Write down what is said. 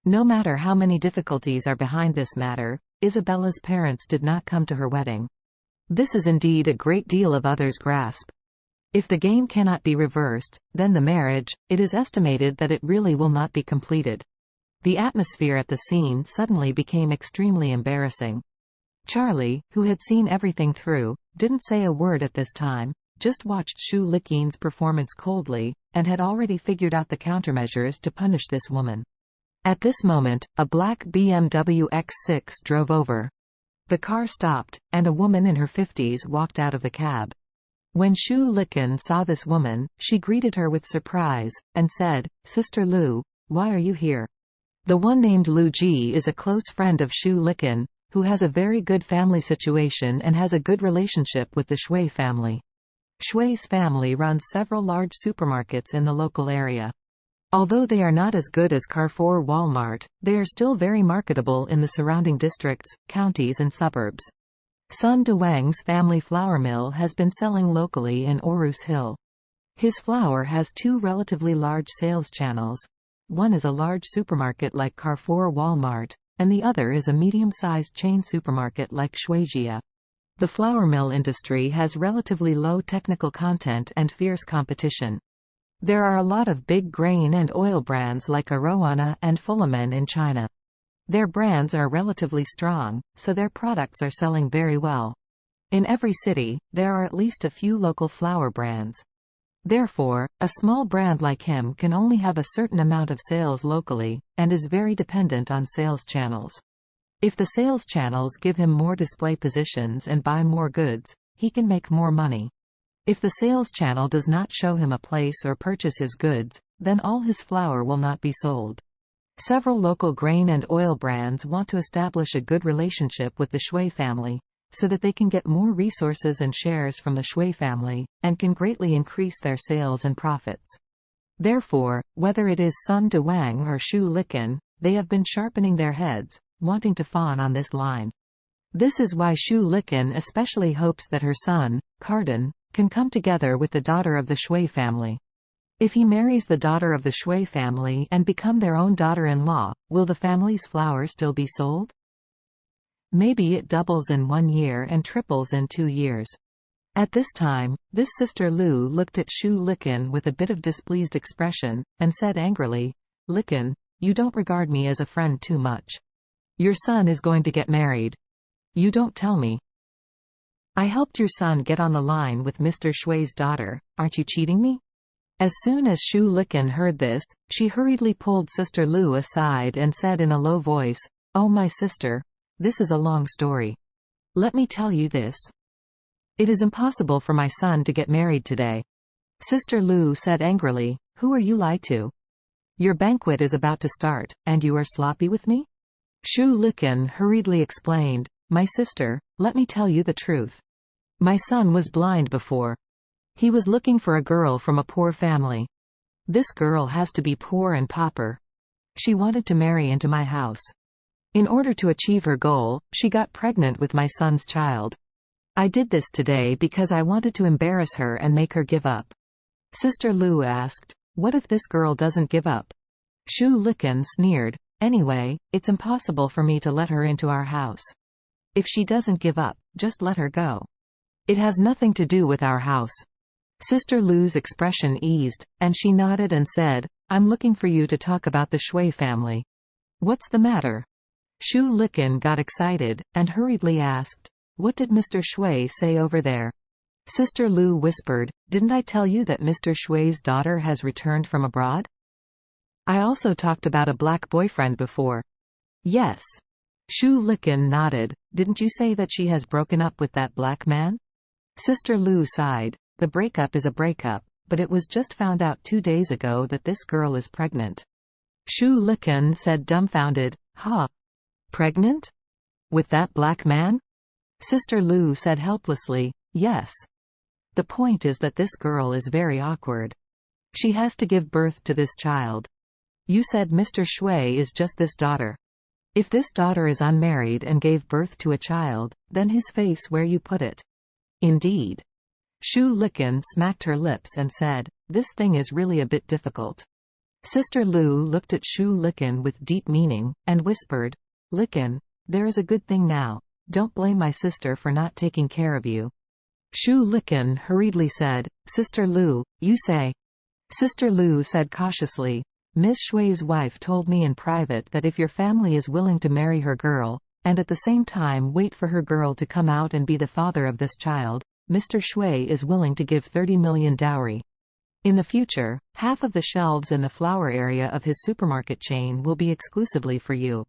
No matter how many difficulties are behind this matter, Isabella's parents did not come to her wedding. This is indeed a great deal of others' grasp. If the game cannot be reversed, then the marriage, it is estimated that it really will not be completed. The atmosphere at the scene suddenly became extremely embarrassing. Charlie, who had seen everything through, didn't say a word at this time, just watched Shu Liqin's performance coldly, and had already figured out the countermeasures to punish this woman. At this moment, a black BMW X6 drove over. The car stopped, and a woman in her 50s walked out of the cab. When Shu Liqin saw this woman, she greeted her with surprise, and said, "Sister Lu, why are you here?" The one named Lu Ji is a close friend of Shu Liqin, who has a very good family situation and has a good relationship with the Shui family. Shui's family runs several large supermarkets in the local area. Although they are not as good as Carrefour or Walmart, they are still very marketable in the surrounding districts, counties and suburbs. Sun Duwang's family flour mill has been selling locally in Orus Hill. His flour has two relatively large sales channels. One is a large supermarket like Carrefour or Walmart, and the other is a medium-sized chain supermarket like Shuijia. The flour mill industry has relatively low technical content and fierce competition. There are a lot of big grain and oil brands like Arowana and Fulamen in China. Their brands are relatively strong, so their products are selling very well. In every city, there are at least a few local flour brands. Therefore, a small brand like him can only have a certain amount of sales locally, and is very dependent on sales channels. If the sales channels give him more display positions and buy more goods, he can make more money. If the sales channel does not show him a place or purchase his goods, then all his flour will not be sold. Several local grain and oil brands want to establish a good relationship with the Shui family, so that they can get more resources and shares from the Shui family, and can greatly increase their sales and profits. Therefore, whether it is Sun Duwang or Shu Liqin, they have been sharpening their heads, wanting to fawn on this line. This is why Shu Liqin especially hopes that her son, Cardin, can come together with the daughter of the Shui family. If he marries the daughter of the Shui family and become their own daughter-in-law, will the family's flour still be sold? Maybe it doubles in 1 year and triples in 2 years. At this time, this sister Lu looked at Shu Liqin with a bit of displeased expression, and said angrily, "Liqin, you don't regard me as a friend too much. Your son is going to get married. You don't tell me. I helped your son get on the line with Mr. Shui's daughter, aren't you cheating me?" As soon as Shu Liqin heard this, she hurriedly pulled Sister Lu aside and said in a low voice, "Oh my sister, this is a long story. Let me tell you this. It is impossible for my son to get married today." Sister Lu said angrily, "Who are you lie to? Your banquet is about to start, and you are sloppy with me?" Shu Liqin hurriedly explained, "My sister, let me tell you the truth. My son was blind before. He was looking for a girl from a poor family. This girl has to be poor and pauper. She wanted to marry into my house. In order to achieve her goal, she got pregnant with my son's child. I did this today because I wanted to embarrass her and make her give up." Sister Lu asked, "What if this girl doesn't give up?" Shu Liqin sneered, "Anyway, it's impossible for me to let her into our house. If she doesn't give up, just let her go. It has nothing to do with our house." Sister Lu's expression eased, and she nodded and said, "I'm looking for you to talk about the Shui family. What's the matter?" Shu Liqin got excited, and hurriedly asked, "What did Mr. Shui say over there?" Sister Lu whispered, "Didn't I tell you that Mr. Shui's daughter has returned from abroad? I also talked about a black boyfriend before." "Yes." Shu Liqin nodded, "Didn't you say that she has broken up with that black man?" Sister Lu sighed, "The breakup is a breakup, but it was just found out 2 days ago that this girl is pregnant." Shu Liqin said dumbfounded, "Huh? Pregnant? With that black man?" Sister Lu said helplessly, "Yes. The point is that this girl is very awkward. She has to give birth to this child. You said Mr. Shui is just this daughter. If this daughter is unmarried and gave birth to a child, then his face where you put it." "Indeed." Shu Liqin smacked her lips and said, "This thing is really a bit difficult. Sister Lu looked at Shu Licken with deep meaning, and whispered, "Licken, there is a good thing now. Don't blame my sister for not taking care of you." Shu Licken hurriedly said, "Sister Lu, you say?" Sister Lu said cautiously, "Ms. Shui's wife told me in private that if your family is willing to marry her girl, and at the same time wait for her girl to come out and be the father of this child, Mr. Shui is willing to give 30 million dowry. In the future, half of the shelves in the flower area of his supermarket chain will be exclusively for you."